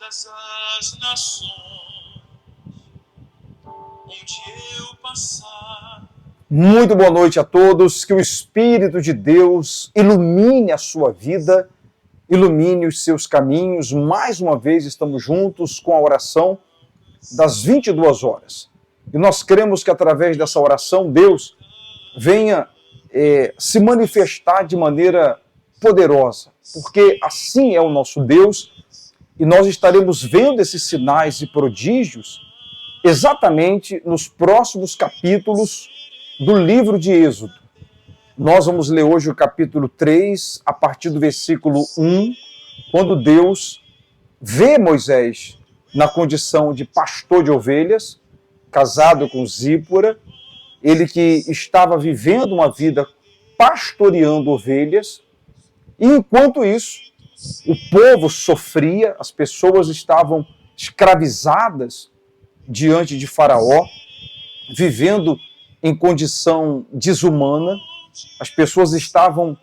todas as nações, onde eu passar. Muito boa noite a todos, que o Espírito de Deus ilumine a sua vida, ilumine os seus caminhos. Mais uma vez estamos juntos com a oração das 22 horas. E nós cremos que através dessa oração Deus venha se manifestar de maneira poderosa, porque assim é o nosso Deus, e nós estaremos vendo esses sinais e prodígios exatamente nos próximos capítulos do livro de Êxodo. Nós vamos ler hoje o capítulo 3, a partir do versículo 1, quando Deus vê Moisés na condição de pastor de ovelhas, casado com Zípora, ele que estava vivendo uma vida pastoreando ovelhas, e enquanto isso, o povo sofria, as pessoas estavam escravizadas diante de Faraó, vivendo em condição desumana, as pessoas estavam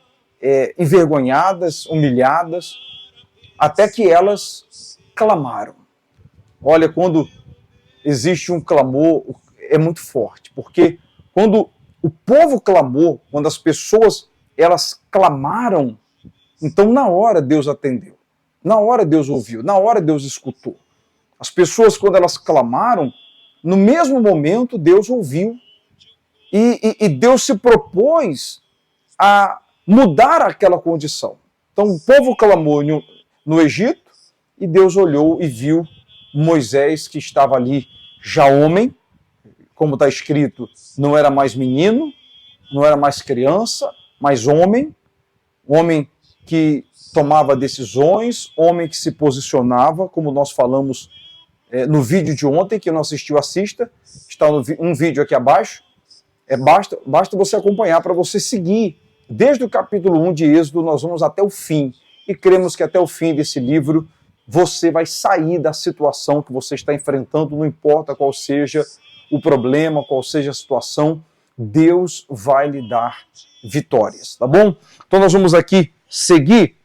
envergonhadas, humilhadas, até que elas clamaram. Olha, quando existe um clamor, é muito forte, porque quando o povo clamou, quando as pessoas elas clamaram, então na hora Deus atendeu, na hora Deus ouviu, na hora Deus escutou. As pessoas, quando elas clamaram, no mesmo momento Deus ouviu, e Deus se propôs a mudar aquela condição. Então o povo clamou no Egito, e Deus olhou e viu Moisés, que estava ali já homem, como está escrito, não era mais menino, não era mais criança, mas homem que tomava decisões, homem que se posicionava, como nós falamos no vídeo de ontem, que não assistiu, assista, está um vídeo aqui abaixo, basta você acompanhar para você seguir, desde o capítulo 1 de Êxodo, nós vamos até o fim, e cremos que até o fim desse livro, você vai sair da situação que você está enfrentando, não importa qual seja o problema, qual seja a situação, Deus vai lhe dar vitórias, tá bom? Então nós vamos aqui seguir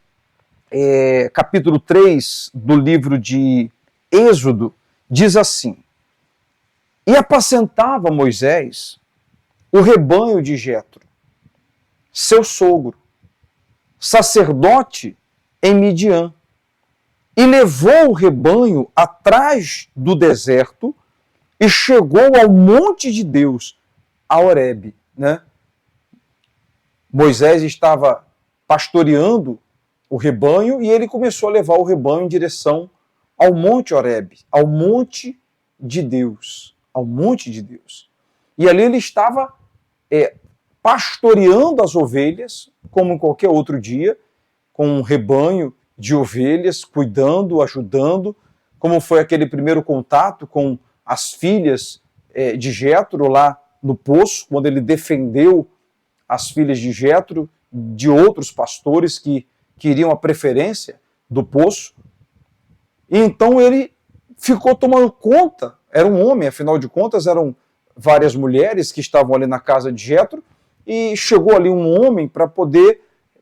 capítulo 3 do livro de Êxodo, diz assim: E apacentava Moisés o rebanho de Jetro, seu sogro, sacerdote em Midian, e levou o rebanho atrás do deserto e chegou ao monte de Deus, a Horebe, né? Moisés estava pastoreando o rebanho e ele começou a levar o rebanho em direção ao monte Horebe, ao monte de Deus, ao monte de Deus. E ali ele estava pastoreando as ovelhas, como em qualquer outro dia, com um rebanho de ovelhas, cuidando, ajudando, como foi aquele primeiro contato com as filhas de Jetro lá no poço, quando ele defendeu as filhas de Jetro de outros pastores que queriam a preferência do poço. E então ele ficou tomando conta, era um homem, afinal de contas eram várias mulheres que estavam ali na casa de Jetro, e chegou ali um homem para poder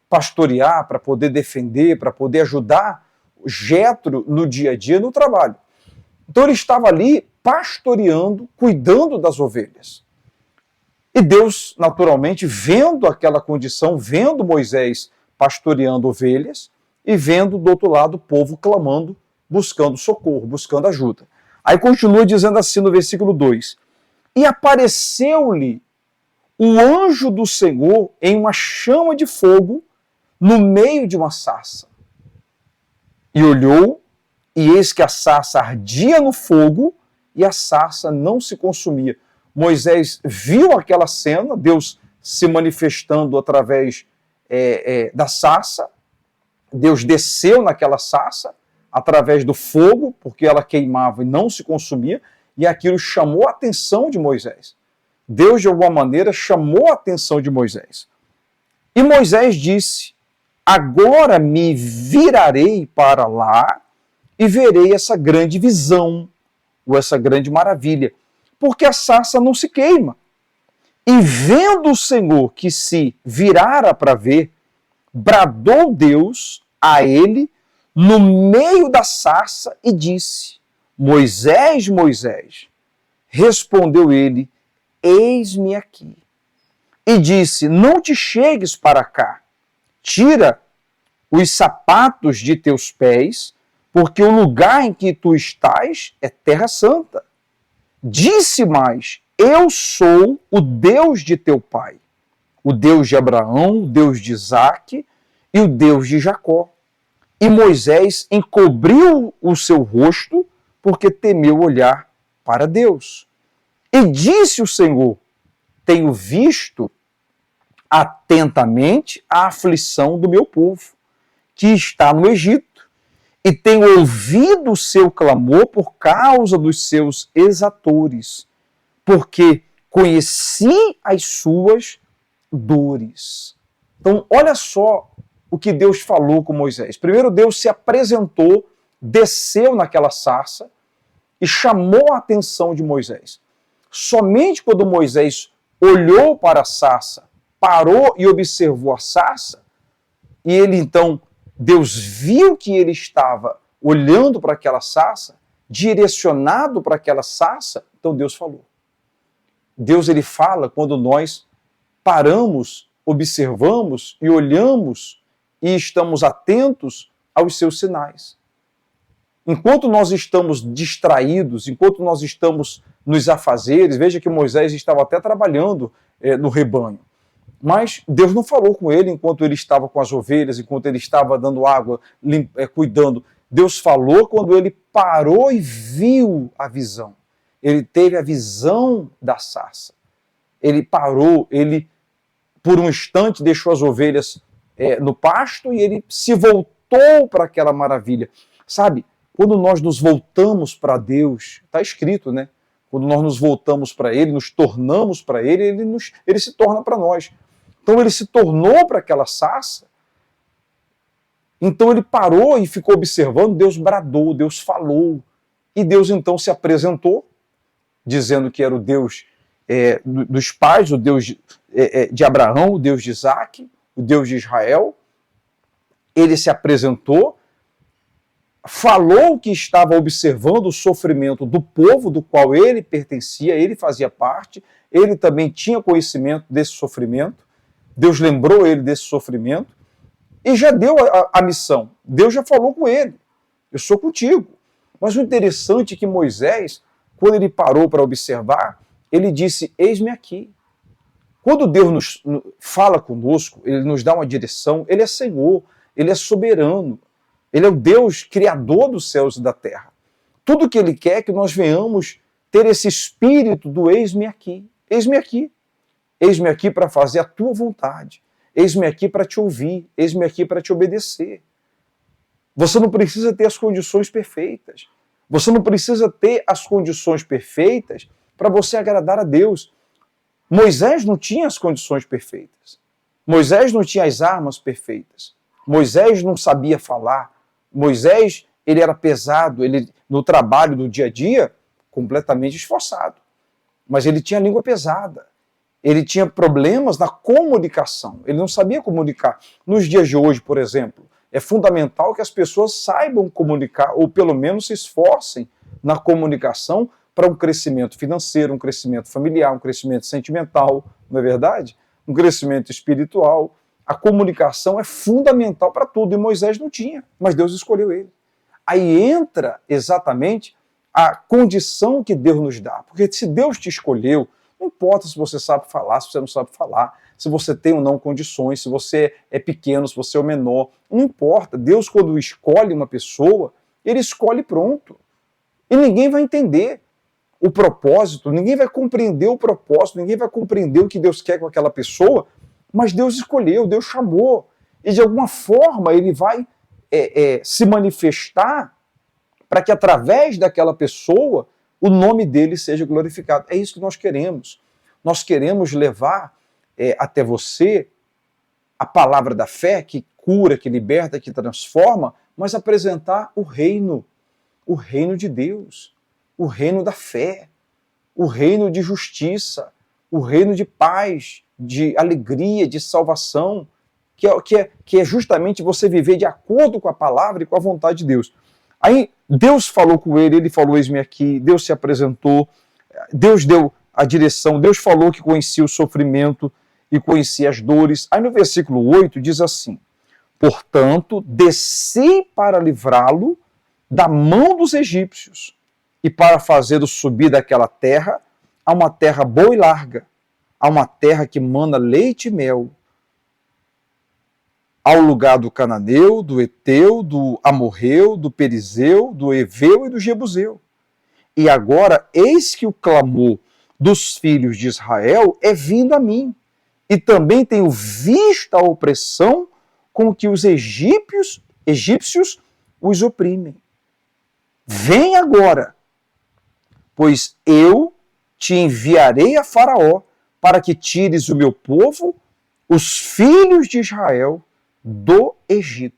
pastorear, para poder defender, para poder ajudar Jetro no dia a dia, no trabalho. Então ele estava ali pastoreando, cuidando das ovelhas. E Deus, naturalmente, vendo aquela condição, vendo Moisés pastoreando ovelhas e vendo do outro lado o povo clamando, buscando socorro, buscando ajuda. Aí continua dizendo assim no versículo 2: E apareceu-lhe o anjo do Senhor em uma chama de fogo no meio de uma sarça. E olhou, e eis que a sarça ardia no fogo, e a sarça não se consumia. Moisés viu aquela cena, Deus se manifestando através da sarça. Deus desceu naquela sarça, através do fogo, porque ela queimava e não se consumia, e aquilo chamou a atenção de Moisés. Deus, de alguma maneira, chamou a atenção de Moisés. E Moisés disse: Agora me virarei para lá e verei essa grande visão, ou essa grande maravilha, porque a sarça não se queima. E vendo o Senhor que se virara para ver, bradou Deus a ele no meio da sarça e disse: Moisés, Moisés. Respondeu ele: Eis-me aqui. E disse: Não te chegues para cá, tira os sapatos de teus pés, porque o lugar em que tu estás é terra santa. Disse mais: Eu sou o Deus de teu pai, o Deus de Abraão, o Deus de Isaque e o Deus de Jacó. E Moisés encobriu o seu rosto, porque temeu olhar para Deus. E disse o Senhor: Tenho visto atentamente a aflição do meu povo, que está no Egito, e tenho ouvido o seu clamor por causa dos seus exatores, porque conheci as suas dores. Então, olha só o que Deus falou com Moisés. Primeiro, Deus se apresentou, desceu naquela sarça e chamou a atenção de Moisés. Somente quando Moisés olhou para a sarça, parou e observou a sarça, e ele então, Deus viu que ele estava olhando para aquela sarça, direcionado para aquela sarça, então Deus falou. Deus, ele fala quando nós paramos, observamos e olhamos e estamos atentos aos seus sinais. Enquanto nós estamos distraídos, enquanto nós estamos nos afazeres, veja que Moisés estava até trabalhando no rebanho, mas Deus não falou com ele enquanto ele estava com as ovelhas, enquanto ele estava dando água, cuidando. Deus falou quando ele parou e viu a visão. Ele teve a visão da sarça. Ele parou, ele por um instante deixou as ovelhas no pasto e ele se voltou para aquela maravilha. Sabe, quando nós nos voltamos para Deus, está escrito, né? Quando nós nos voltamos para Ele, nos tornamos para Ele, Ele se torna para nós. Então ele se tornou para aquela sarça, então ele parou e ficou observando, Deus bradou, Deus falou, e Deus então se apresentou, dizendo que era o Deus dos pais, o Deus de Abraão, o Deus de Isaque, o Deus de Israel. Ele se apresentou, falou que estava observando o sofrimento do povo do qual ele pertencia, ele fazia parte, ele também tinha conhecimento desse sofrimento, Deus lembrou ele desse sofrimento e já deu a missão. Deus já falou com ele, eu sou contigo. Mas o interessante é que Moisés, quando ele parou para observar, ele disse: eis-me aqui. Quando Deus fala conosco, ele nos dá uma direção, ele é Senhor, ele é soberano, ele é o Deus criador dos céus e da terra. Tudo que ele quer é que nós venhamos ter esse espírito do eis-me aqui. Eis-me aqui. Eis-me aqui para fazer a tua vontade. Eis-me aqui para te ouvir. Eis-me aqui para te obedecer. Você não precisa ter as condições perfeitas. Você não precisa ter as condições perfeitas para você agradar a Deus. Moisés não tinha as condições perfeitas. Moisés não tinha as armas perfeitas. Moisés não sabia falar. Moisés, ele era pesado, ele no trabalho do dia a dia, completamente esforçado. Mas ele tinha a língua pesada. Ele tinha problemas na comunicação, ele não sabia comunicar. Nos dias de hoje, por exemplo, é fundamental que as pessoas saibam comunicar, ou pelo menos se esforcem na comunicação para um crescimento financeiro, um crescimento familiar, um crescimento sentimental, não é verdade? Um crescimento espiritual. A comunicação é fundamental para tudo, e Moisés não tinha, mas Deus escolheu ele. Aí entra exatamente a condição que Deus nos dá, porque se Deus te escolheu, não importa se você sabe falar, se você não sabe falar, se você tem ou não condições, se você é pequeno, se você é o menor, não importa. Deus, quando escolhe uma pessoa, ele escolhe pronto. E ninguém vai entender o propósito, ninguém vai compreender o propósito, ninguém vai compreender o que Deus quer com aquela pessoa, mas Deus escolheu, Deus chamou. E de alguma forma ele vai se manifestar para que através daquela pessoa o nome dele seja glorificado. É isso que nós queremos. Nós queremos levar até você a palavra da fé que cura, que liberta, que transforma, mas apresentar o reino de Deus, o reino da fé, o reino de justiça, o reino de paz, de alegria, de salvação. que é justamente você viver de acordo com a palavra e com a vontade de Deus. Aí Deus falou com ele falou, eis-me aqui, Deus se apresentou, Deus deu a direção, Deus falou que conhecia o sofrimento e conhecia as dores. Aí no versículo 8 diz assim: portanto, desci para livrá-lo da mão dos egípcios e para fazê-lo subir daquela terra a uma terra boa e larga, a uma terra que mana leite e mel, ao lugar do cananeu, do eteu, do amorreu, do perizeu, do eveu e do jebuseu. E agora, eis que o clamor dos filhos de Israel é vindo a mim, e também tenho visto a opressão com que os egípcios os oprimem. Vem agora, pois eu te enviarei a Faraó para que tires o meu povo, os filhos de Israel, do Egito.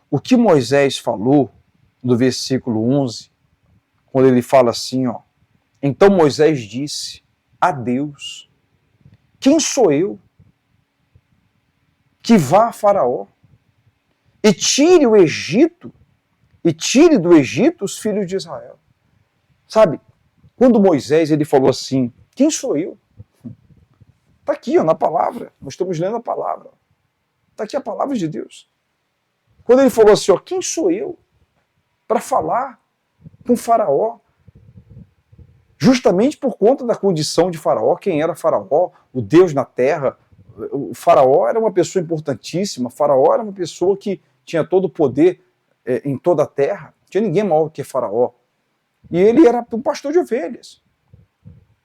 O que Moisés falou no versículo 11, quando ele fala assim, ó, então Moisés disse a Deus: quem sou eu que vá a Faraó e tire o Egito, e tire do Egito os filhos de Israel? Sabe, quando Moisés ele falou assim, quem sou eu? Está aqui, ó, na palavra, nós estamos lendo a palavra. Está aqui a palavra de Deus. Quando ele falou assim, ó, quem sou eu para falar com Faraó? Justamente por conta da condição de Faraó, quem era Faraó, o Deus na terra. O Faraó era uma pessoa importantíssima, Faraó era uma pessoa que tinha todo o poder em toda a terra. Não tinha ninguém maior que Faraó. E ele era um pastor de ovelhas.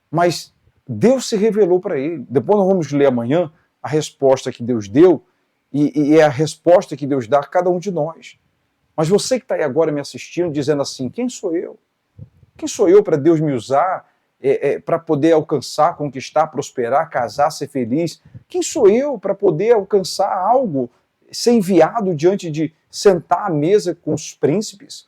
Mas Deus se revelou para ele. Depois nós vamos ler amanhã a resposta que Deus deu, e é a resposta que Deus dá a cada um de nós. Mas você que está aí agora me assistindo, dizendo assim, quem sou eu? Quem sou eu para Deus me usar, para poder alcançar, conquistar, prosperar, casar, ser feliz? Quem sou eu para poder alcançar algo, ser enviado diante de sentar à mesa com os príncipes?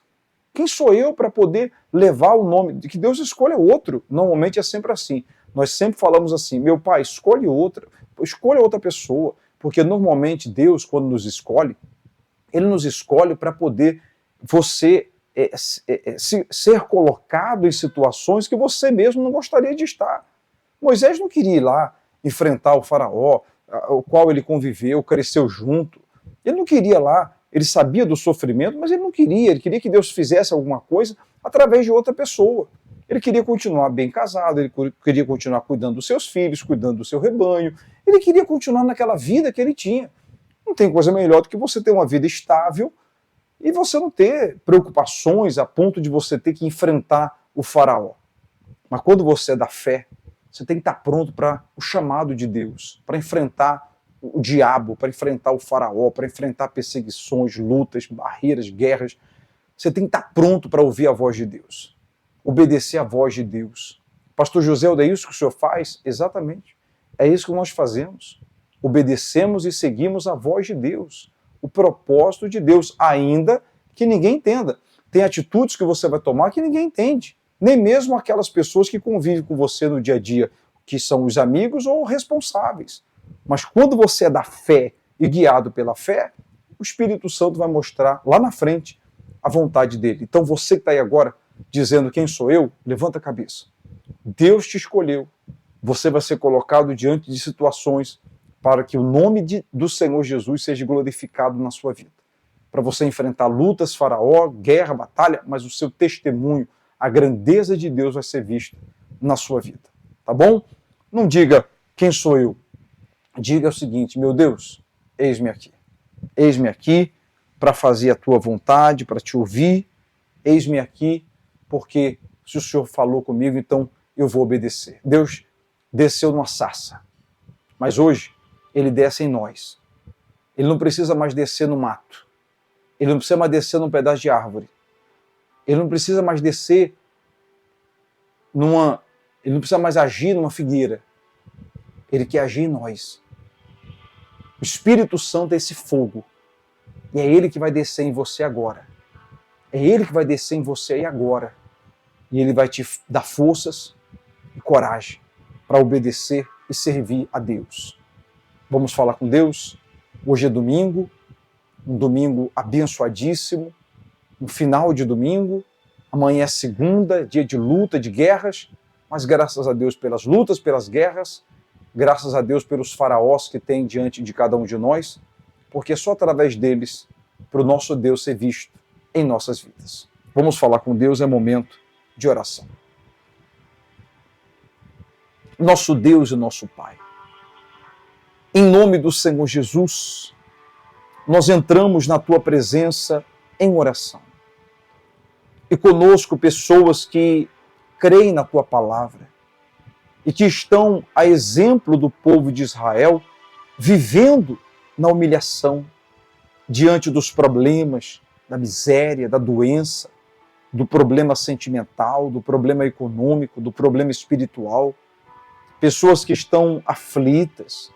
Quem sou eu para poder levar o nome? Que Deus escolha outro. Normalmente é sempre assim. Nós sempre falamos assim, meu pai, escolha outra pessoa. Porque normalmente Deus, quando nos escolhe, Ele nos escolhe para poder você ser colocado em situações que você mesmo não gostaria de estar. Moisés não queria ir lá enfrentar o faraó, o qual ele conviveu, cresceu junto. Ele não queria lá, ele sabia do sofrimento, mas ele não queria, ele queria que Deus fizesse alguma coisa através de outra pessoa. Ele queria continuar bem casado, ele queria continuar cuidando dos seus filhos, cuidando do seu rebanho, ele queria continuar naquela vida que ele tinha. Não tem coisa melhor do que você ter uma vida estável e você não ter preocupações a ponto de você ter que enfrentar o faraó. Mas quando você é da fé, você tem que estar pronto para o chamado de Deus, para enfrentar o diabo, para enfrentar o faraó, para enfrentar perseguições, lutas, barreiras, guerras. Você tem que estar pronto para ouvir a voz de Deus, obedecer a voz de Deus. Pastor José, é isso que o senhor faz? Exatamente. É isso que nós fazemos. Obedecemos e seguimos a voz de Deus, o propósito de Deus, ainda que ninguém entenda. Tem atitudes que você vai tomar que ninguém entende, nem mesmo aquelas pessoas que convivem com você no dia a dia, que são os amigos ou responsáveis. Mas quando você é da fé e guiado pela fé, o Espírito Santo vai mostrar lá na frente a vontade dele. Então você que está aí agora dizendo quem sou eu, levanta a cabeça. Deus te escolheu. Você vai ser colocado diante de situações para que o nome do Senhor Jesus seja glorificado na sua vida. Para você enfrentar lutas, faraó, guerra, batalha, mas o seu testemunho, a grandeza de Deus vai ser vista na sua vida. Tá bom? Não diga quem sou eu. Diga o seguinte, meu Deus, eis-me aqui. Eis-me aqui para fazer a tua vontade, para te ouvir. Eis-me aqui porque se o Senhor falou comigo, então eu vou obedecer. Deus desceu numa sarça, mas hoje ele desce em nós. Ele não precisa mais descer no mato. Ele não precisa mais descer num pedaço de árvore. Ele não precisa mais descer ele não precisa mais agir numa figueira. Ele quer agir em nós. O Espírito Santo é esse fogo. E é ele que vai descer em você agora. É ele que vai descer em você aí agora. E ele vai te dar forças e coragem para obedecer e servir a Deus. Vamos falar com Deus? Hoje é domingo, um domingo abençoadíssimo, um final de domingo, amanhã é segunda, dia de luta, de guerras, mas graças a Deus pelas lutas, pelas guerras, graças a Deus pelos faraós que tem diante de cada um de nós, porque é só através deles para o nosso Deus ser visto em nossas vidas. Vamos falar com Deus, é momento de oração. Nosso Deus e nosso Pai, em nome do Senhor Jesus, nós entramos na Tua presença em oração. E conosco pessoas que creem na Tua palavra e que estão a exemplo do povo de Israel, vivendo na humilhação, diante dos problemas, da miséria, da doença, do problema sentimental, do problema econômico, do problema espiritual. Pessoas que estão aflitas,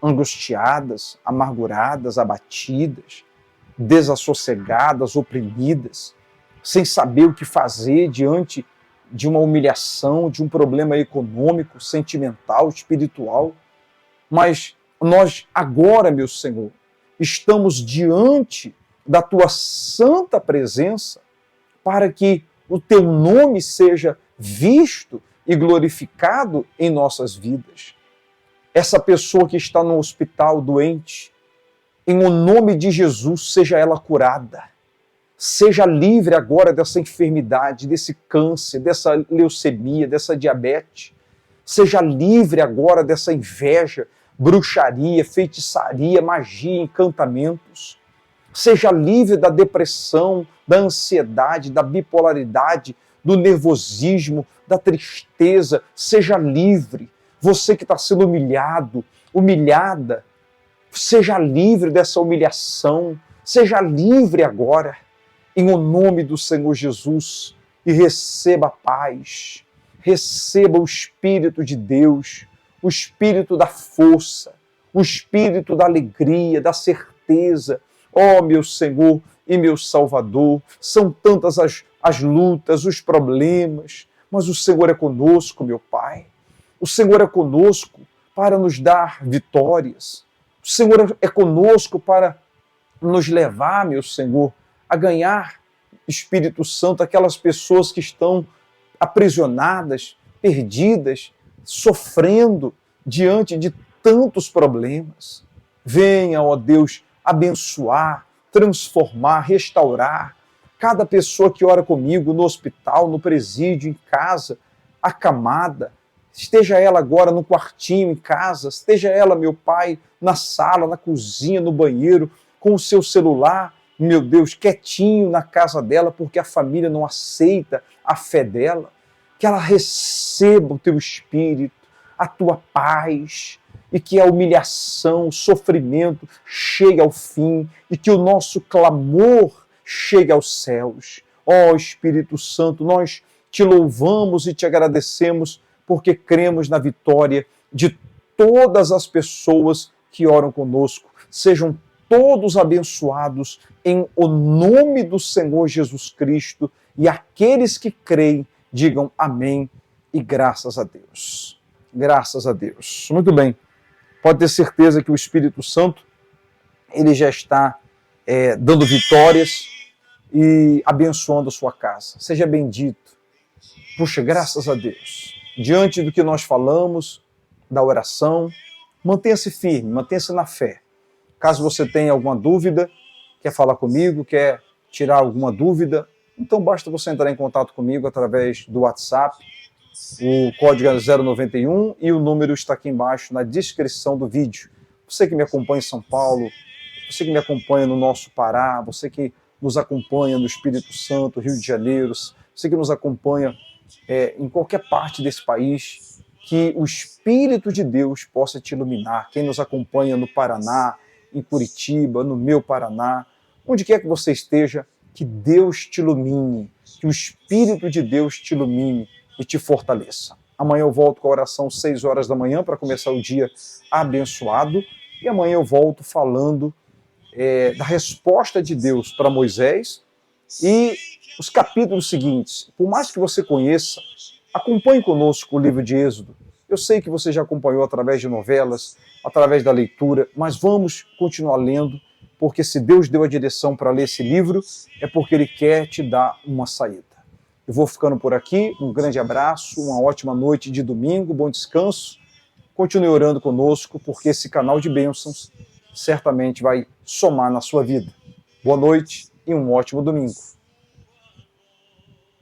angustiadas, amarguradas, abatidas, desassossegadas, oprimidas, sem saber o que fazer diante de uma humilhação, de um problema econômico, sentimental, espiritual. Mas nós agora, meu Senhor, estamos diante da Tua santa presença para que o Teu nome seja visto e glorificado em nossas vidas. Essa pessoa que está no hospital doente, em o nome de Jesus, seja ela curada. Seja livre agora dessa enfermidade, desse câncer, dessa leucemia, dessa diabetes. Seja livre agora dessa inveja, bruxaria, feitiçaria, magia, encantamentos. Seja livre da depressão, da ansiedade, da bipolaridade, do nervosismo, da tristeza. Seja livre. Você que está sendo humilhado, humilhada, seja livre dessa humilhação. Seja livre agora, em o nome do Senhor Jesus, e receba a paz. Receba o Espírito de Deus, o Espírito da força, o Espírito da alegria, da certeza. Ó, meu Senhor e meu Salvador, são tantas as lutas, os problemas, mas o Senhor é conosco, meu Pai. O Senhor é conosco para nos dar vitórias. O Senhor é conosco para nos levar, meu Senhor, a ganhar, Espírito Santo, aquelas pessoas que estão aprisionadas, perdidas, sofrendo diante de tantos problemas. Venha, ó Deus, abençoar, transformar, restaurar cada pessoa que ora comigo no hospital, no presídio, em casa, acamada. Esteja ela agora no quartinho, em casa, esteja ela, meu Pai, na sala, na cozinha, no banheiro, com o seu celular, meu Deus, quietinho na casa dela, porque a família não aceita a fé dela. Que ela receba o Teu Espírito, a Tua paz, e que a humilhação, o sofrimento chegue ao fim, e que o nosso clamor chegue aos céus. Ó Espírito Santo, nós Te louvamos e Te agradecemos, porque cremos na vitória de todas as pessoas que oram conosco. Sejam todos abençoados em o nome do Senhor Jesus Cristo, e aqueles que creem digam amém e graças a Deus. Graças a Deus. Muito bem. Pode ter certeza que o Espírito Santo ele já está dando vitórias e abençoando a sua casa. Seja bendito. Puxa, graças a Deus. Diante do que nós falamos, da oração, mantenha-se firme, mantenha-se na fé. Caso você tenha alguma dúvida, quer falar comigo, quer tirar alguma dúvida, então basta você entrar em contato comigo através do WhatsApp. O código é 091 e o número está aqui embaixo na descrição do vídeo. Você que me acompanha em São Paulo, você que me acompanha no nosso Pará, você que nos acompanha no Espírito Santo, Rio de Janeiro, você que nos acompanha em qualquer parte desse país, que o Espírito de Deus possa te iluminar. Quem nos acompanha no Paraná, em Curitiba, no meu Paraná, onde quer que você esteja, que Deus te ilumine, que o Espírito de Deus te ilumine e te fortaleça. Amanhã eu volto com a oração 6 horas da manhã para começar o dia abençoado, e amanhã eu volto falando da resposta de Deus para Moisés e os capítulos seguintes. Por mais que você conheça, acompanhe conosco o livro de Êxodo. Eu sei que você já acompanhou através de novelas, através da leitura, mas vamos continuar lendo, porque se Deus deu a direção para ler esse livro, é porque Ele quer te dar uma saída. Eu vou ficando por aqui, um grande abraço, uma ótima noite de domingo, bom descanso. Continue orando conosco, porque esse canal de bênçãos certamente vai somar na sua vida. Boa noite e um ótimo domingo.